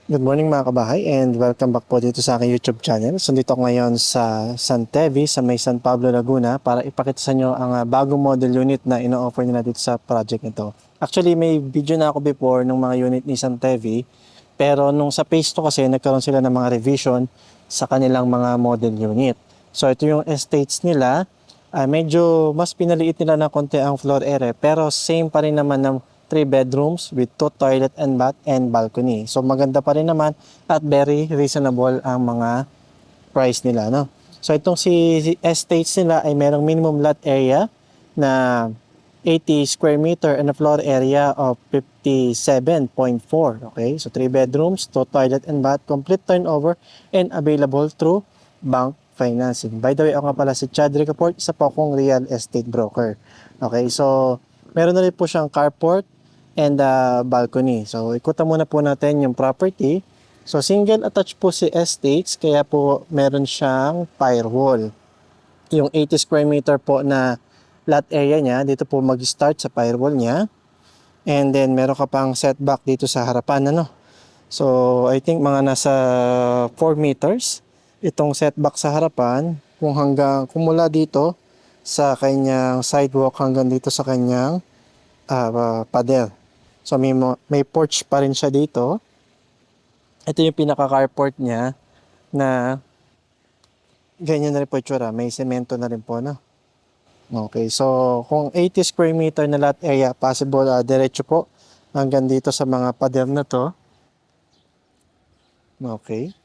Good morning mga kabahay and welcome back po dito sa aking YouTube channel. So dito ako ngayon sa San Tevi sa may San Pablo, Laguna para ipakita sa inyo ang bagong model unit na ino-offer nila dito sa project nito. Actually may video na ako before ng mga unit ni San Tevi pero nung sa phase 2 kasi nagkaroon sila ng mga revision sa kanilang mga model unit. So ito yung estates nila. Medyo mas pinaliit nila ng konti ang floor area pero same pa rin naman ng 3 bedrooms with 2 toilet and bath and balcony. So maganda pa rin naman at very reasonable ang mga price nila, no? So itong si estates nila ay merong minimum lot area na 80 square meter and a floor area of 57.4. Okay? So 3 bedrooms, 2 toilet and bath, complete turnover and available through bank financing. By the way, ako nga pala si Chad Ricaport, isa po akong real estate broker. Okay? So meron na rin po siyang carport and balcony. So, ikutan muna po natin yung property. So, single attached po si estates, kaya po meron siyang firewall. Yung 80 square meter po na lot area niya, dito po mag-start sa firewall niya. And then, meron ka pang setback dito sa harapan, ano? So, I think mga nasa 4 meters itong setback sa harapan, kung mula dito sa kanyang sidewalk hanggang dito sa kanyang pader. So may porch pa rin siya dito. Ito yung pinaka-carport niya na ganyan na rin po itsura. May semento na rin po, no? Okay, so kung 80 square meter na lot area, possible diretso po hanggang dito sa mga pader na to. Okay.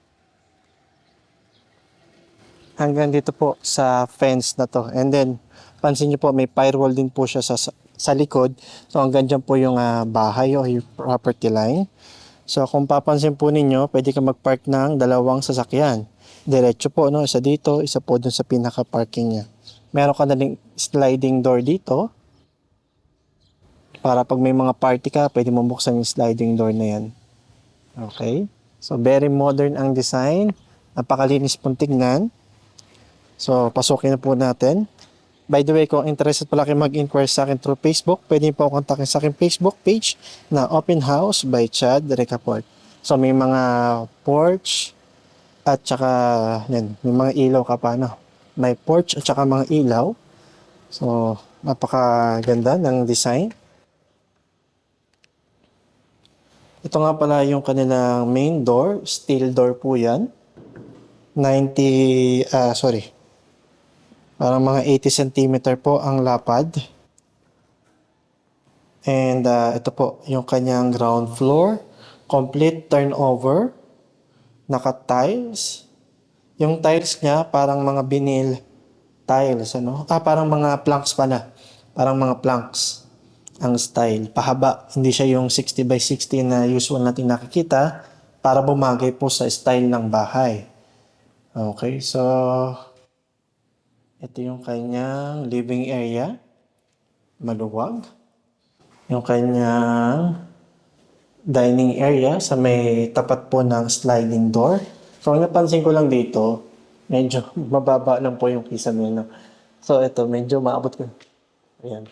Hanggang dito po sa fence na to. And then, pansin nyo po, may firewall din po siya sa likod. So hanggang dyan po yung bahay o yung property line. So kung papansin po ninyo, pwede ka mag-park ng dalawang sasakyan. Diretso po, no? Isa dito, isa po dun sa pinaka-parking niya. Meron ka na rin sliding door dito. Para pag may mga party ka, pwede mo buksan yung sliding door na yan. Okay? So very modern ang design. Napakalinis pong tignan. So pasukin na po natin. By the way, kung interested pala kayo mag-inquire sa akin through Facebook, pwede po kontakin sa akin Facebook page na Open House by Chad Recaport. So may mga porch at saka yan, may mga ilaw ka pa, no? May porch at saka mga ilaw. So napakaganda ng design. Ito nga pala yung kanilang main door, steel door po yan. 90, parang mga 80 cm po ang lapad. And ito po yung kanyang ground floor. Complete turnover. Naka-tiles. Yung tiles niya parang mga vinyl tiles. Ano? Parang mga planks pala. Parang mga planks ang style. Pahaba. Hindi siya yung 60 by 60 na usual natin nakikita para bumagay po sa style ng bahay. Okay, so ito yung kanyang living area. Maluwag. Yung kanyang dining area sa may tapat po ng sliding door. So, ang napansin ko lang dito, medyo mababa lang po yung kisame, no? So, ito, medyo maabot ko. Ayan.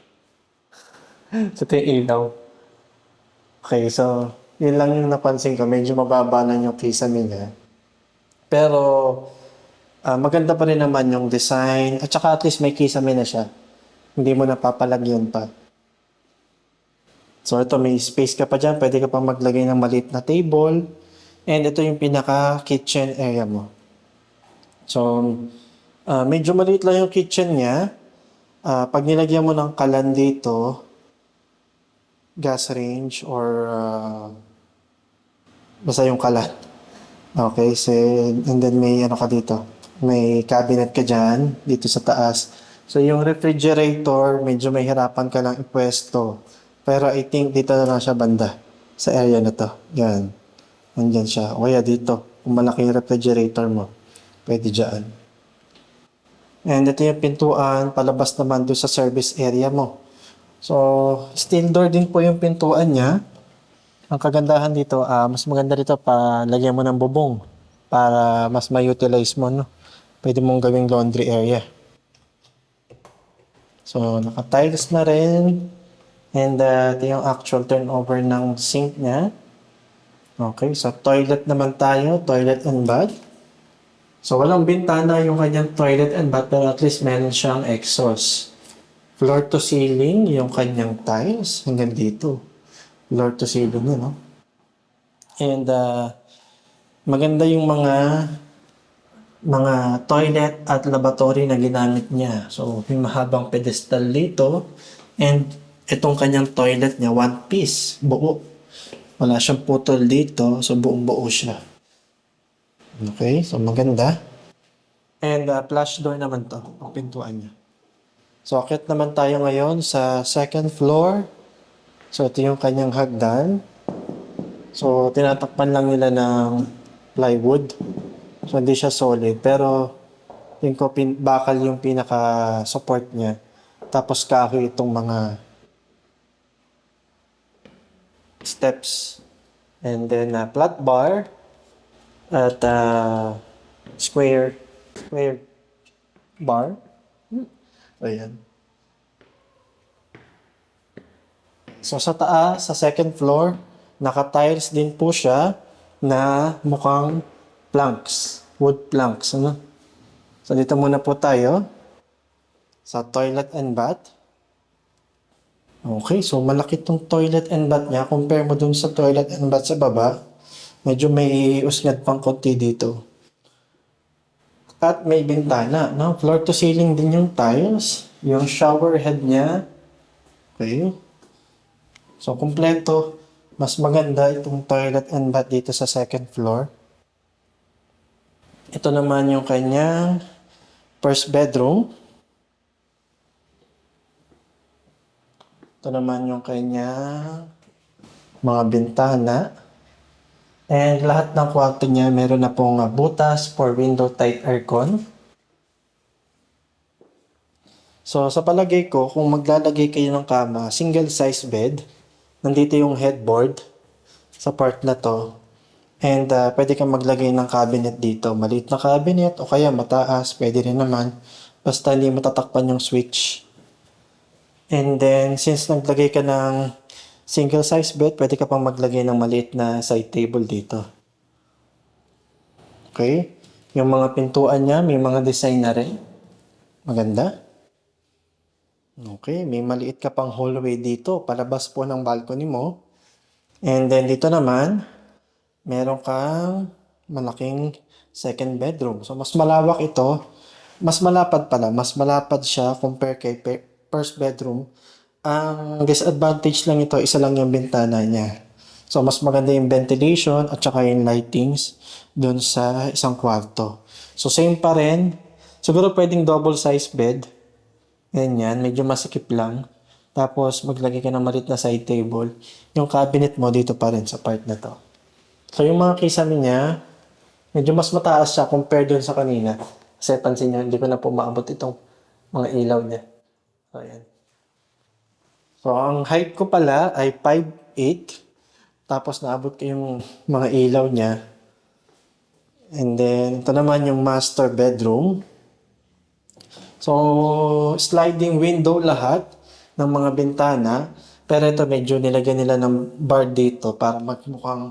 So, ito yung ilaw. Okay, so, yun lang yung napansin ko. Medyo mababa lang yung kisame niya. Pero, maganda pa rin naman yung design. At saka at least may kisame na siya. Hindi mo napapalagyan pa. So ito, may space ka pa dyan. Pwede ka pa maglagay ng maliit na table. And ito yung pinaka-kitchen area mo. So, medyo maliit lang yung kitchen niya. Pag nilagyan mo ng kalan dito, gas range or basta yung kalan. Okay, so, and then may ano ka dito. May cabinet ka dyan, dito sa taas. So yung refrigerator, medyo may hirapan ka lang ipwesto. Pero I think dito na lang siya banda. Sa area na to. Yan. Nandyan siya. O kaya dito. Kung malaki yung refrigerator mo. Pwede dyan. And ito yung pintuan. Palabas naman doon sa service area mo. So, steel door din po yung pintuan niya. Ang kagandahan dito, mas maganda dito pa lagyan mo ng bubong. Para mas ma-utilize mo, no? Pwede mong gawing laundry area. So, naka-tiles na rin. And ito yung actual turnover ng sink niya. Okay, so toilet naman tayo, toilet and bath. So walang bintana yung kanyang toilet and bath pero at least meron siyang exhaust. Floor to ceiling yung kanyang tiles hanggang dito. Floor to ceiling yun, no? And maganda yung mga toilet at lavatory na ginamit niya. So may mahabang pedestal dito and itong kanyang toilet niya one piece, buo. Wala siyang putol dito, so buong buo siya. Okay, so maganda. And flash door naman to, ang pintuan niya. So akit naman tayo ngayon sa second floor. So ito yung kanyang hagdan. So tinatakpan lang nila ng plywood. So hindi siya solid pero tingin ko bakal yung pinaka support niya. Tapos kahoy itong mga steps. And then flat bar at square bar. Ayan. So sa taas, sa second floor, naka-tiles din po siya na mukhang planks, wood planks. Ano? So dito muna po tayo sa toilet and bath. Okay, so malaki tong toilet and bath niya. Compare mo dun sa toilet and bath sa baba, medyo may usngat pang konti dito. At may bintana, no? Floor to ceiling din yung tiles. Yung shower head niya. Okay. So, kumpleto. Mas maganda itong toilet and bath dito sa second floor. Ito naman yung kanyang first bedroom. Ito naman yung kanyang mga bintana. And lahat ng kwarto niya meron na pong butas for window type aircon. So sa palagay ko, kung maglalagay kayo ng kama, single size bed, nandito yung headboard sa part na to. And pwede kang maglagay ng cabinet dito. Maliit na cabinet o kaya mataas, pwede rin naman. Basta hindi matatakpan yung switch. And then, since naglagay ka ng single size bed, pwede ka pang maglagay ng maliit na side table dito. Okay? Yung mga pintuan niya, may mga design na rin. Maganda. Okay, may maliit ka pang hallway dito, palabas po ng balcony mo. And then dito naman, meron kang malaking second bedroom. So mas malawak ito, mas malapad pala, mas malapad siya compare kay first bedroom. Ang disadvantage lang ito, isa lang yung bintana niya. So mas maganda yung ventilation at saka yung lightings dun sa isang kwarto. So same pa rin, siguro pwedeng double size bed. Ganyan, medyo masikip lang. Tapos maglagay ka ng maliit na side table. Yung cabinet mo dito pa rin sa part na to. So yung mga kisame niya, medyo mas mataas siya compare dun sa kanina. Kasi pansin nyo, hindi ko na po maabot itong mga ilaw niya. So ayan. So ang height ko pala ay 5'8". Tapos naabot ko yung mga ilaw niya. And then ito naman yung master bedroom. So, sliding window lahat ng mga bintana. Pero ito medyo nilagyan nila ng bar dito para magmukhang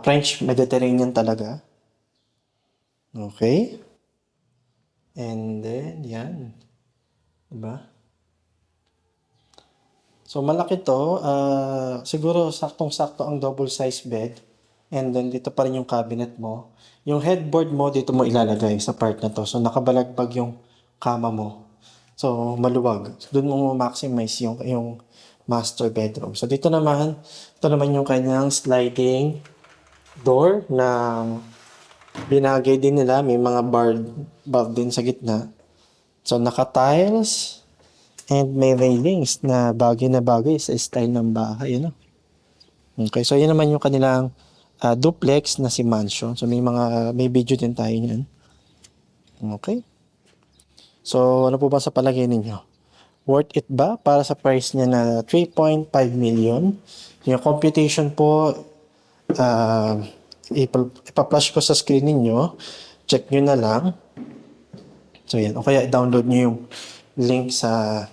French Mediterranean talaga. Okay. And then, yan. Diba? So, malaki to. Siguro saktong-sakto ang double size bed. And then, dito pa rin yung cabinet mo. Yung headboard mo, dito mo ilalagay sa part na to. So, nakabalagbag yung kama mo. So, maluwag. Doon mo maximize yung master bedroom. So, dito naman, ito naman yung kanyang sliding door na binagay din nila. May mga bar din sa gitna. So, naka-tiles and may railings na bagay sa style ng bahay. Ano? Okay, so yun naman yung kanilang duplex na si mansion. So, may video din tayo niyan. Okay. So, ano po ba sa palagay ninyo? Worth it ba para sa price niya na 3.5 million? Yung computation po, ipa-flash ko sa screen ninyo. Check nyo na lang. So, yan. O kaya i-download nyo yung link sa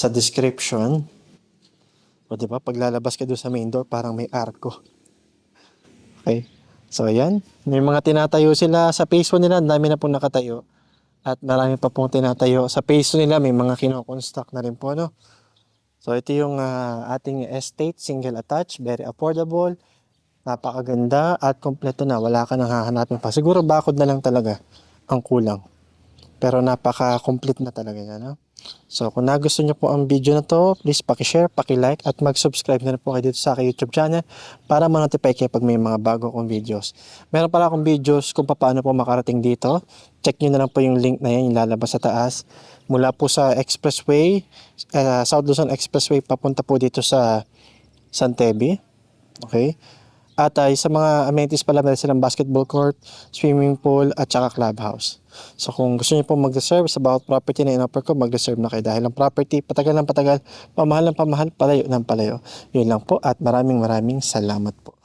description. O di ba, paglalabas ka doon sa main door, parang may arko. Okay. So ayan, may mga tinatayo sila sa phase 1 nila, ang dami na pong nakatayo. At marami pa pong tinatayo. Sa phase 2 nila, may mga kino-construct na rin po, no? So ito yung ating estate, single attached, very affordable, napakaganda at kompleto na. Wala ka nang hahanapin pa. Siguro bakod na lang talaga ang kulang. Pero napaka-complete na talaga yan, no? So kung nagustuhan nyo po ang video na to, please paki-share, paki-like at mag-subscribe na rin po kayo dito sa aking YouTube channel para ma-notify kayo pag may mga bago akong videos. Meron pala akong videos kung paano po makarating dito. Check nyo na lang po yung link na yan, yung lalabas sa taas. Mula po sa Expressway, South Luzon Expressway, papunta po dito sa Santevi. Okay? At sa mga amenities pala, meron silang basketball court, swimming pool, at saka clubhouse. So kung gusto niyo po mag-reserve sa bawat property na in-offer ko, mag-reserve na kayo. Dahil ang property, patagal ng patagal, pamahal ng pamahal, palayo ng palayo. Yun lang po at maraming salamat po.